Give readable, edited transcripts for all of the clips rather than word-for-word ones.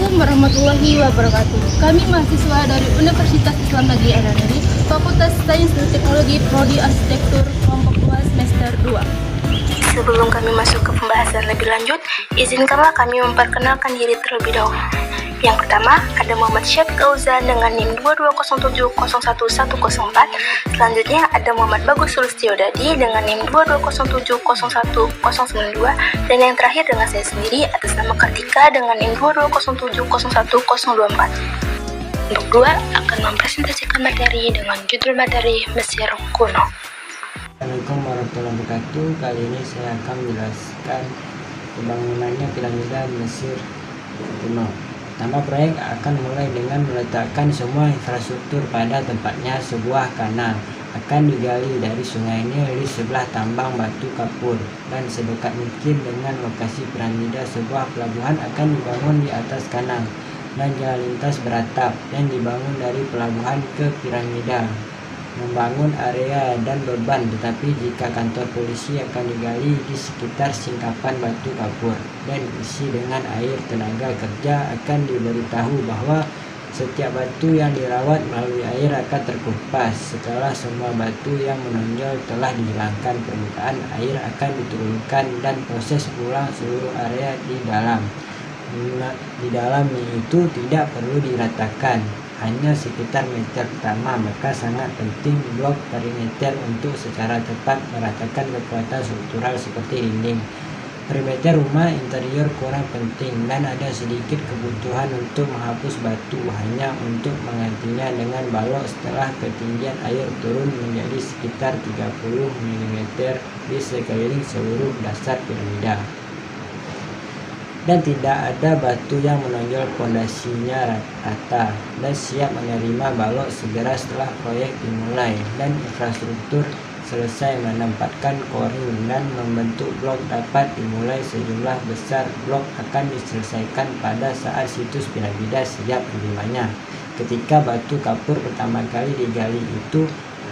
Assalamualaikum warahmatullahi wabarakatuh. Kami mahasiswa dari Universitas Islam Negeri Adaneri, Fakultas Sains dan Teknologi Prodi Arsitektur kelompok 2 semester 2. Sebelum kami masuk ke pembahasan lebih lanjut, izinkanlah kami memperkenalkan diri terlebih dahulu. Yang pertama, ada Muhammad Syafiq Auzan dengan NIM 2207010104. Selanjutnya ada Muhammad Bagus Sulistiodadi dengan NIM 2207010092. Dan yang terakhir dengan saya sendiri atas nama Kartika dengan NIM 2207010024. Untuk dua akan mempresentasikan materi dengan judul materi Mesir Kuno. Assalamualaikum warahmatullahi wabarakatuh. Kali ini saya akan menjelaskan pembangunannya piramida Mesir kuno. Nama proyek akan mulai dengan meletakkan semua infrastruktur pada tempatnya. Sebuah kanal akan digali dari sungai Nil di sebelah tambang batu kapur dan sedekat mungkin dengan lokasi piramida. Sebuah pelabuhan akan dibangun di atas kanal dan jalan lintas beratap yang dibangun dari pelabuhan ke piramida. Membangun area dan beban, tetapi jika kantor polisi akan digali di sekitar singkapan batu kapur dan diisi dengan air. Tenaga kerja akan diberitahu bahwa setiap batu yang dirawat melalui air akan terkupas. Setelah semua batu yang menonjol telah dihilangkan, permukaan air akan diturunkan dan proses ulang seluruh area di dalam. Di dalam itu tidak perlu diratakan, hanya sekitar meter pertama, maka sangat penting blok perimeter untuk secara tepat meratakan kekuatan struktural seperti dinding. Perimeter rumah interior kurang penting dan ada sedikit kebutuhan untuk menghapus batu, hanya untuk menggantinya dengan balok setelah ketinggian air turun menjadi sekitar 30 mm di sekeliling seluruh dasar piramida. Dan tidak ada batu yang menonjol, fondasinya rata dan siap menerima balok segera setelah proyek dimulai dan infrastruktur selesai. Menempatkan koring dan membentuk blok dapat dimulai. Sejumlah besar blok akan diselesaikan pada saat situs piramida siap menerimanya. Ketika batu kapur pertama kali digali itu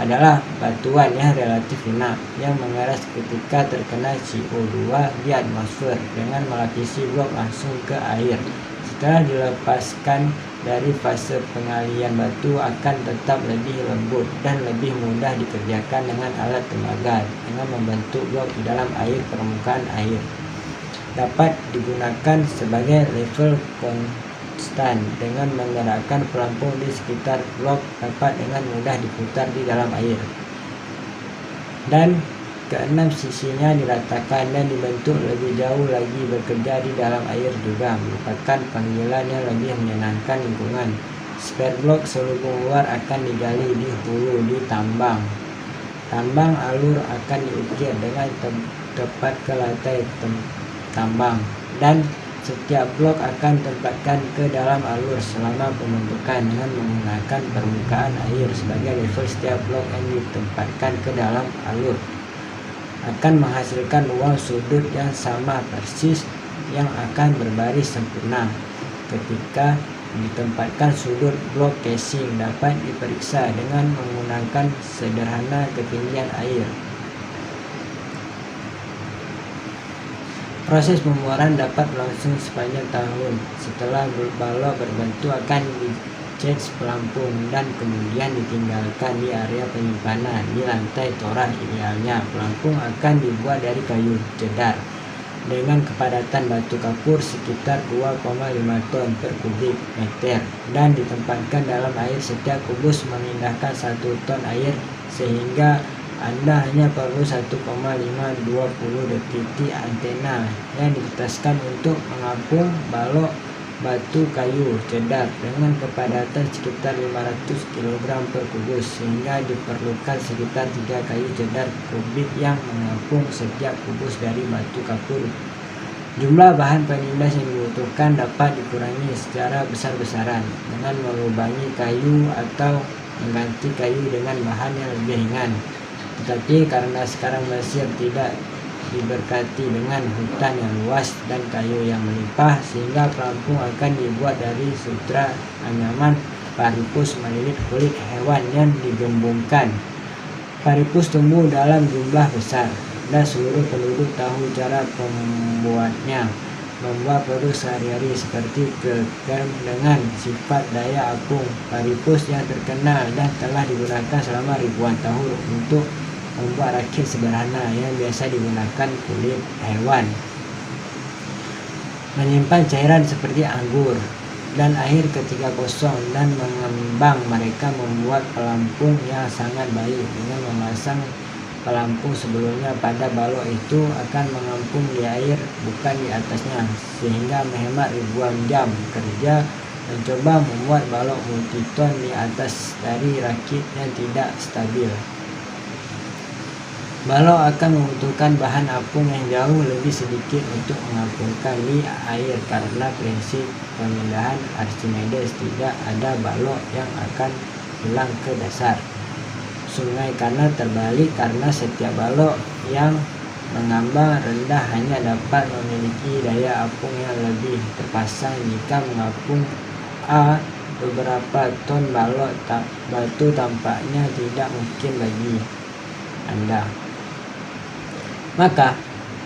adalah batuan yang relatif lunak yang mengeras ketika terkena CO2 di atmosfer dengan melapisi blok langsung ke air. Setelah dilepaskan dari fase pengalian, batu akan tetap lebih lembut dan lebih mudah dikerjakan dengan alat tembaga dengan membentuk blok di dalam air. Permukaan air dapat digunakan sebagai level konstan dengan menggerakkan pelampung di sekitar blok dapat dengan mudah diputar di dalam air. Dan keenam sisinya diratakan dan dibentuk lebih jauh lagi. Bekerja di dalam air juga merupakan panggilan yang lebih menyenangkan lingkungan. Spare block selubung luar akan digali di hulu di tambang. Tambang alur akan diukir dengan tepat ke lantai tambang dan setiap blok akan ditempatkan ke dalam alur selama pembentukan dengan menggunakan permukaan air sebagai level. Setiap blok yang ditempatkan ke dalam alur akan menghasilkan ruang sudut yang sama persis yang akan berbaris sempurna. Ketika ditempatkan sudut blok casing dapat diperiksa dengan menggunakan sederhana ketinggian air. Proses pembuaran dapat berlangsung sepanjang tahun. Setelah balok berbentuk akan dicat pelampung dan kemudian ditinggalkan di area penyimpanan di lantai torah. Idealnya pelampung akan dibuat dari kayu cedar dengan kepadatan batu kapur sekitar 2,5 ton per kubik meter dan ditempatkan dalam air. Setiap kubus memindahkan 1 ton air sehingga Anda hanya perlu 1,520 titik antena yang ditetaskan untuk mengapung balok batu kayu cedar dengan kepadatan sekitar 500 kg per kubus, sehingga diperlukan sekitar 3 kayu cedar kubik yang mengapung setiap kubus dari batu kapur. Jumlah bahan penindas yang dibutuhkan dapat dikurangi secara besar-besaran dengan melubangi kayu atau mengganti kayu dengan bahan yang lebih ringan. Tetapi karena sekarang Mesir tidak diberkati dengan hutan yang luas dan kayu yang melimpah, sehingga pelampung akan dibuat dari sutra anyaman paripus melilit kulit hewan yang digembungkan. Paripus tumbuh dalam jumlah besar dan seluruh penduduk tahu cara pembuatnya. membuat produk sehari-hari seperti kelem dengan sifat daya apung paripus yang terkenal dan telah digunakan selama ribuan tahun untuk membuat rakit sederhana yang biasa digunakan kulit hewan. Menyimpan cairan seperti anggur dan air ketika kosong dan mengembang. Mereka membuat pelampung yang sangat baik dengan memasang pelampung sebelumnya pada balok itu akan mengampung di air bukan di atasnya, sehingga menghemat ribuan jam kerja mencoba membuat balok multiton di atas dari rakit yang tidak stabil. Balok akan membutuhkan bahan apung yang jauh lebih sedikit untuk mengampungkan di air karena prinsip pemindahan Archimedes. Tidak ada balok yang akan hilang ke dasar sungai karena terbalik, karena setiap balok yang mengambang rendah hanya dapat memiliki daya apung yang lebih terpasang jika mengapung beberapa ton balok batu tampaknya tidak mungkin bagi Anda. Maka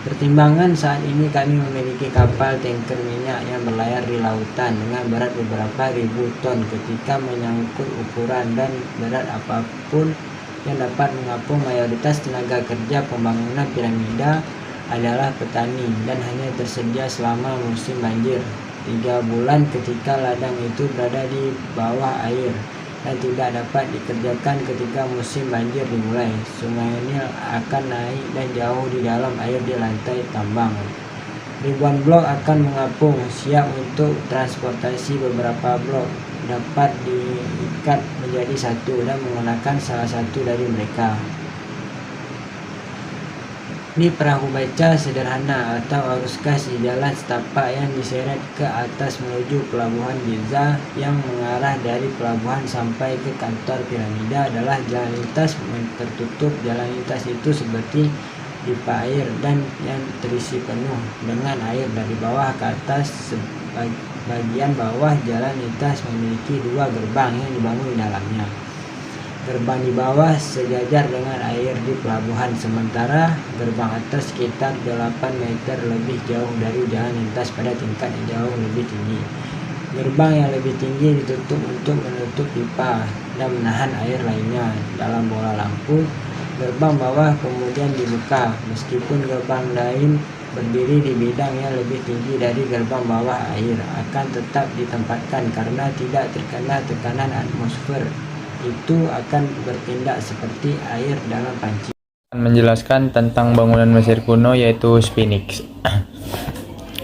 pertimbangan saat ini kami memiliki kapal tanker minyak yang berlayar di lautan dengan berat beberapa ribu ton. Ketika menyangkut ukuran dan berat apapun yang dapat mengapung mayoritas tenaga kerja pembangunan piramida adalah petani dan hanya tersedia selama musim banjir 3 bulan ketika ladang itu berada di bawah air dan tidak dapat dikerjakan ketika musim banjir dimulai. Sungai Nil akan naik dan jauh di dalam air di lantai tambang. Ribuan blok akan mengapung, siap untuk transportasi. Beberapa blok dapat diikat menjadi satu dan menggunakan salah satu dari mereka. Ini perahu baca sederhana atau arus gas di jalan setapak yang diseret ke atas menuju pelabuhan Giza yang mengarah dari pelabuhan sampai ke kantor piramida adalah jalan lintas tertutup. Jalan lintas itu seperti pipa air dan yang terisi penuh dengan air dari bawah ke atas. Bagian bawah jalan lintas memiliki 2 gerbang yang dibangun di dalamnya. Gerbang di bawah sejajar dengan air di pelabuhan, sementara gerbang atas sekitar 8 meter lebih jauh dari jalan lintas pada tingkat yang jauh lebih tinggi. Gerbang yang lebih tinggi ditutup untuk menutup pipa dan menahan air lainnya dalam bola lampu. Gerbang bawah kemudian dibuka, meskipun gerbang lain berdiri di bidang yang lebih tinggi dari gerbang bawah. Air akan tetap ditempatkan karena tidak terkena tekanan atmosfer. Itu akan bertindak seperti air dalam panci. Menjelaskan tentang bangunan Mesir kuno yaitu Sphinx.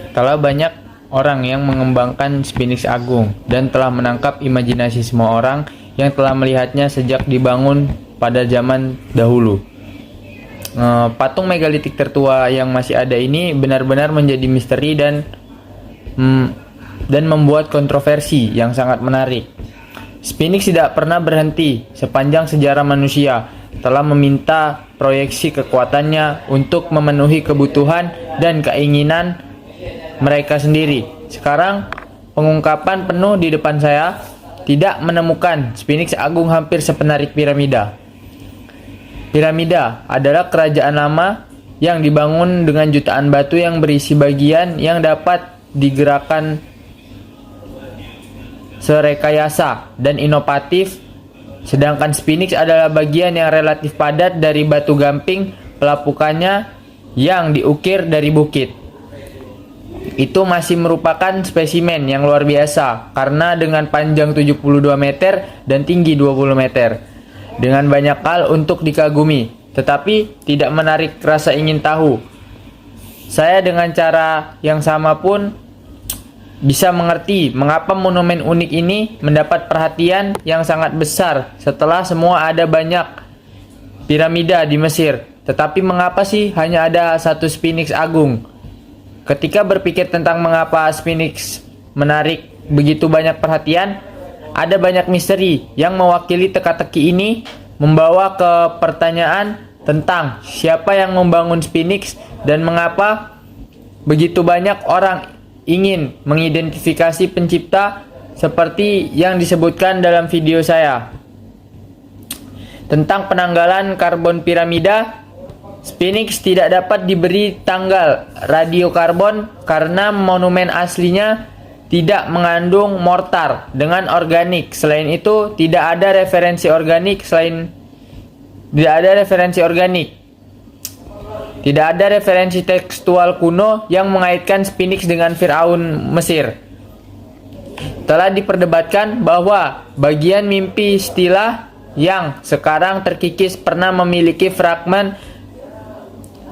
Telah banyak orang yang mengembangkan Sphinx Agung dan telah menangkap imajinasi semua orang yang telah melihatnya sejak dibangun pada zaman dahulu. Patung megalitik tertua yang masih ada ini benar-benar menjadi misteri dan membuat kontroversi yang sangat menarik. Sphinx tidak pernah berhenti sepanjang sejarah manusia, telah meminta proyeksi kekuatannya untuk memenuhi kebutuhan dan keinginan mereka sendiri. Sekarang pengungkapan penuh di depan saya tidak menemukan Sphinx Agung hampir sepenarik piramida. Piramida adalah kerajaan lama yang dibangun dengan jutaan batu yang berisi bagian yang dapat digerakkan serekayasa dan inovatif, sedangkan Sphinx adalah bagian yang relatif padat dari batu gamping pelapukannya yang diukir dari bukit. Itu masih merupakan spesimen yang luar biasa karena dengan panjang 72 meter dan tinggi 20 meter. Dengan banyak hal untuk dikagumi, tetapi tidak menarik rasa ingin tahu. Saya dengan cara yang sama pun bisa mengerti mengapa monumen unik ini mendapat perhatian yang sangat besar setelah semua ada banyak piramida di Mesir. Tetapi mengapa sih hanya ada satu Sphinx Agung? Ketika berpikir tentang mengapa Sphinx menarik begitu banyak perhatian, ada banyak misteri yang mewakili teka-teki ini, membawa ke pertanyaan tentang siapa yang membangun Sphinx dan mengapa begitu banyak orang ingin mengidentifikasi pencipta seperti yang disebutkan dalam video saya. Tentang penanggalan karbon piramida, Sphinx tidak dapat diberi tanggal radiokarbon karena monumen aslinya tidak mengandung mortar dengan organik. Selain itu, tidak ada referensi organik. Tidak ada referensi tekstual kuno yang mengaitkan Sphinx dengan Firaun Mesir. Telah diperdebatkan bahwa bagian mimpi Stila yang sekarang terkikis pernah memiliki fragmen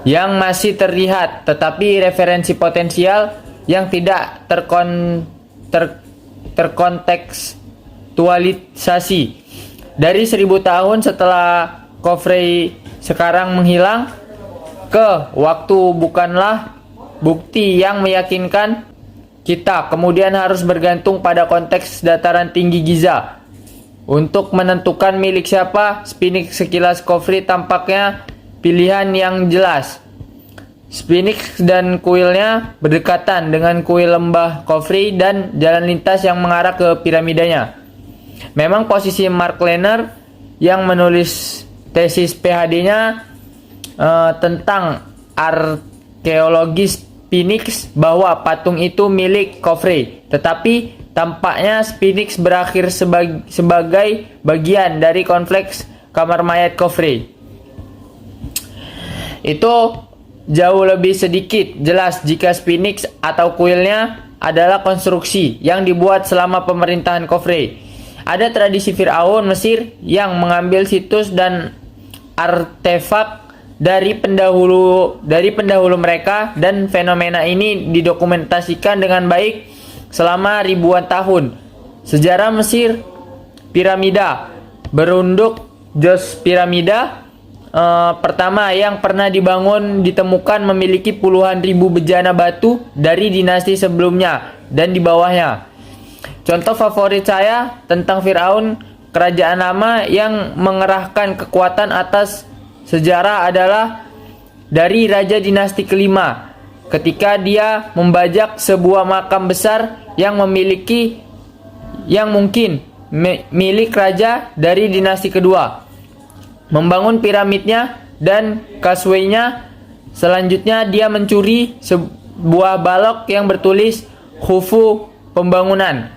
yang masih terlihat, tetapi referensi potensial yang tidak terkontekstualisasi. Dari 1000 tahun setelah Khafre sekarang menghilang, ke waktu bukanlah bukti yang meyakinkan. Kita kemudian harus bergantung pada konteks dataran tinggi Giza untuk menentukan milik siapa Sphinx. Sekilas Khafre tampaknya pilihan yang jelas. Sphinx dan kuilnya berdekatan dengan kuil lembah Khafre dan jalan lintas yang mengarah ke piramidanya. Memang posisi Mark Lehner yang menulis tesis PhD-nya tentang arkeologi Sphinx bahwa patung itu milik Khafre, tetapi tampaknya Sphinx berakhir sebagai bagian dari kompleks kamar mayat Khafre. Itu jauh lebih sedikit jelas jika Sphinx atau kuilnya adalah konstruksi yang dibuat selama pemerintahan Khafre. Ada tradisi Firaun Mesir yang mengambil situs dan artefak dari pendahulu mereka, dan fenomena ini didokumentasikan dengan baik selama ribuan tahun. Sejarah Mesir piramida berunduk Jos piramida pertama yang pernah dibangun ditemukan memiliki puluhan ribu bejana batu dari dinasti sebelumnya dan di bawahnya. Contoh favorit saya tentang Firaun kerajaan lama yang mengerahkan kekuatan atas sejarah adalah dari Raja Dinasti kelima, ketika dia membajak sebuah makam besar yang mungkin milik raja dari dinasti kedua, membangun piramidnya dan causeway-nya. Selanjutnya dia mencuri sebuah balok yang bertulis Khufu pembangunan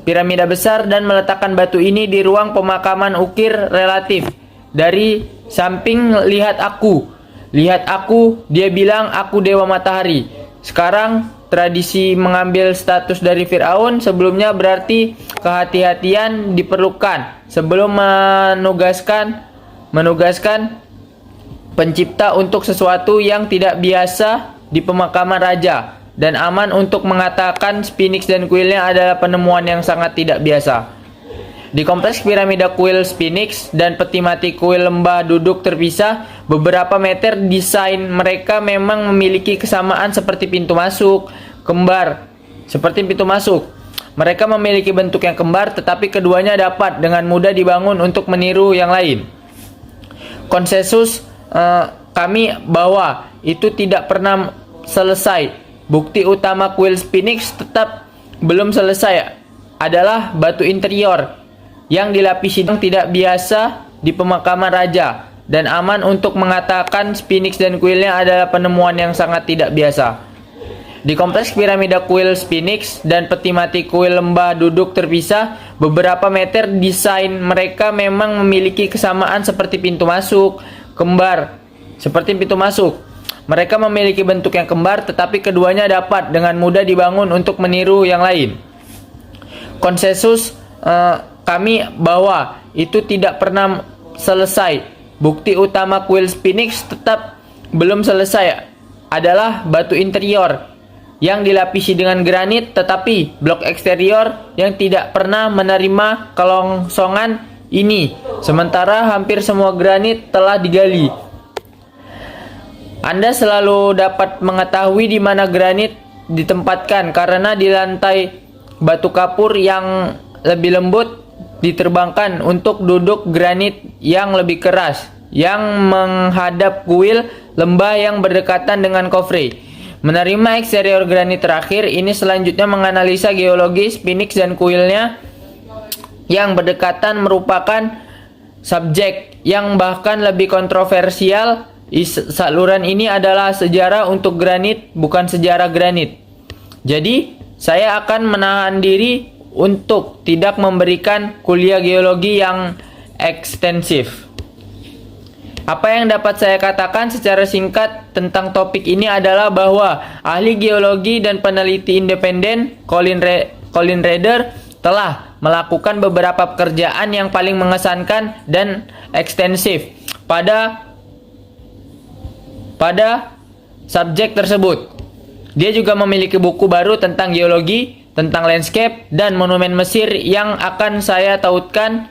piramida besar dan meletakkan batu ini di ruang pemakaman ukir relatif. Dari samping, lihat aku, dia bilang, aku dewa matahari. Sekarang tradisi mengambil status dari Firaun sebelumnya berarti kehati-hatian diperlukan sebelum menugaskan pencipta untuk sesuatu yang tidak biasa di pemakaman raja, dan aman untuk mengatakan Sphinx dan kuilnya adalah penemuan yang sangat tidak biasa. Di kompleks piramida kuil Sphinx dan peti mati kuil lembah duduk terpisah beberapa meter, desain mereka memang memiliki kesamaan seperti pintu masuk kembar. Mereka memiliki bentuk yang kembar, tetapi keduanya dapat dengan mudah dibangun untuk meniru yang lain. Konsensus kami bahwa itu tidak pernah selesai. Bukti utama kuil Sphinx tetap belum selesai adalah batu interior yang dilapisi yang tidak biasa di pemakaman raja, dan aman untuk mengatakan Sphinx dan kuilnya adalah penemuan yang sangat tidak biasa. Di kompleks piramida kuil Sphinx dan peti mati kuil lembah duduk terpisah beberapa meter, desain mereka memang memiliki kesamaan seperti pintu masuk kembar. Mereka memiliki bentuk yang kembar, tetapi keduanya dapat dengan mudah dibangun untuk meniru yang lain. Konsensus kami bahwa itu tidak pernah selesai. Bukti utama kuil Sphinx tetap belum selesai adalah batu interior yang dilapisi dengan granit, tetapi blok eksterior yang tidak pernah menerima kelongsongan ini, sementara hampir semua granit telah digali. Anda selalu dapat mengetahui di mana granit ditempatkan karena di lantai batu kapur yang lebih lembut diterbangkan untuk duduk granit yang lebih keras yang menghadap kuil lembah yang berdekatan dengan Khafre. Menerima eksterior granit terakhir ini selanjutnya menganalisa geologi Sphinx dan kuilnya yang berdekatan merupakan subjek yang bahkan lebih kontroversial saluran ini adalah sejarah untuk granit, bukan sejarah granit. Jadi, saya akan menahan diri untuk tidak memberikan kuliah geologi yang ekstensif. Apa yang dapat saya katakan secara singkat tentang topik ini adalah bahwa ahli geologi dan peneliti independen Colin Rader telah melakukan beberapa pekerjaan yang paling mengesankan dan ekstensif pada subjek tersebut. Dia juga memiliki buku baru tentang geologi, tentang landscape, dan monumen Mesir yang akan saya tautkan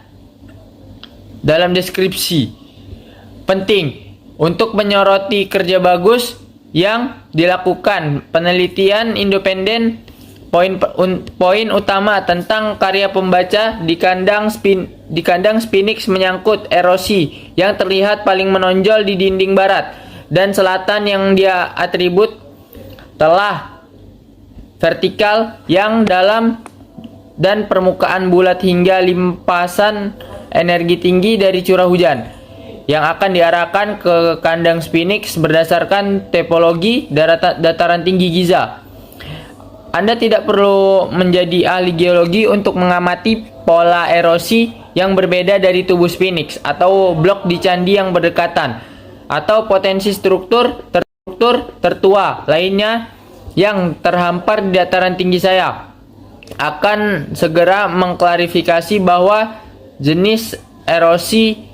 dalam deskripsi. Penting untuk menyoroti kerja bagus yang dilakukan penelitian independen. Poin utama tentang karya pembaca di kandang Sphinx menyangkut erosi yang terlihat paling menonjol di dinding barat dan selatan yang dia atribut telah vertikal yang dalam dan permukaan bulat hingga limpasan energi tinggi dari curah hujan yang akan diarahkan ke kandang Sphinx berdasarkan topologi dataran tinggi Giza. Anda tidak perlu menjadi ahli geologi untuk mengamati pola erosi yang berbeda dari tubuh Sphinx atau blok di candi yang berdekatan atau potensi struktur tertua lainnya yang terhampar di dataran tinggi saya. Akan segera mengklarifikasi bahwa jenis erosi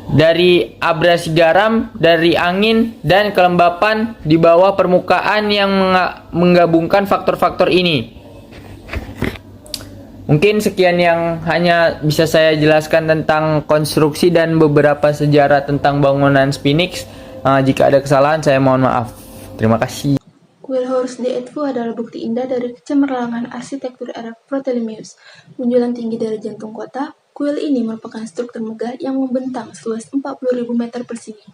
dari abrasi garam, dari angin, dan kelembapan di bawah permukaan yang menggabungkan faktor-faktor ini. Mungkin sekian yang hanya bisa saya jelaskan tentang konstruksi dan beberapa sejarah tentang bangunan Sphinx. Jika ada kesalahan, saya mohon maaf. Terima kasih. Kuil Horus di Edfu adalah bukti indah dari kecemerlangan arsitektur era Ptolemaios. Menjulang tinggi dari jantung kota, kuil ini merupakan struktur megah yang membentang seluas 40.000 meter persegi.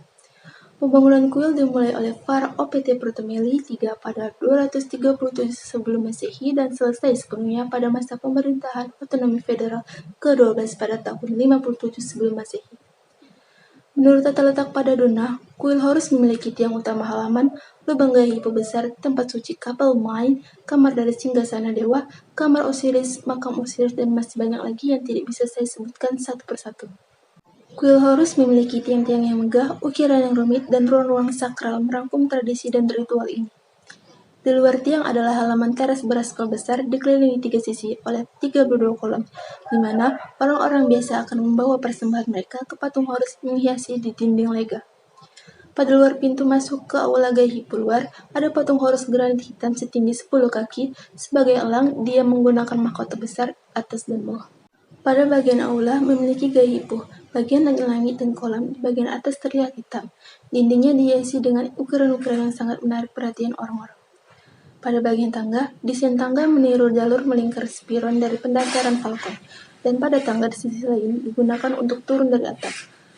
Pembangunan kuil dimulai oleh Pharaoh Opet Ptolemei III pada 237 sebelum Masehi dan selesai sepenuhnya pada masa pemerintahan otonomi federal ke-12 pada tahun 57 sebelum Masehi. Menurut tata letak pada Dona, kuil Horus memiliki tiang utama halaman, lubang gayhipo besar, tempat suci kapal main, kamar dari singgasana dewa, kamar Osiris, makam Osiris, dan masih banyak lagi yang tidak bisa saya sebutkan satu persatu. Kuil Horus memiliki tiang-tiang yang megah, ukiran yang rumit, dan ruang-ruang sakral merangkum tradisi dan ritual ini. Di luar tiang adalah halaman teras beraspal besar dikelilingi 3 sisi oleh 32 kolom, di mana orang-orang biasa akan membawa persembahan mereka ke patung Horus yang menghiasi di dinding lega. Pada luar pintu masuk ke aula gayhipo luar, ada patung Horus granit hitam setinggi 10 kaki. Sebagai elang, dia menggunakan mahkota besar atas dan bawah. Pada bagian aula memiliki gayhipo, bagian langit-langit dan kolam di bagian atas terlihat hitam. Dindingnya dihiasi dengan ukiran-ukiran yang sangat menarik perhatian orang-orang. Pada bagian tangga, desain tangga meniru jalur melingkar spiron dari pendataran Falcon, dan pada tangga di sisi lain digunakan untuk turun dari atap.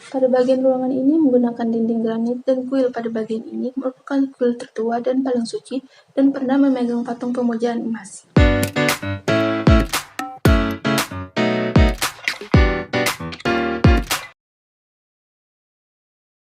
Pada bagian ruangan ini menggunakan dinding granit dan kuil pada bagian ini merupakan kuil tertua dan paling suci dan pernah memegang patung pemujaan emas.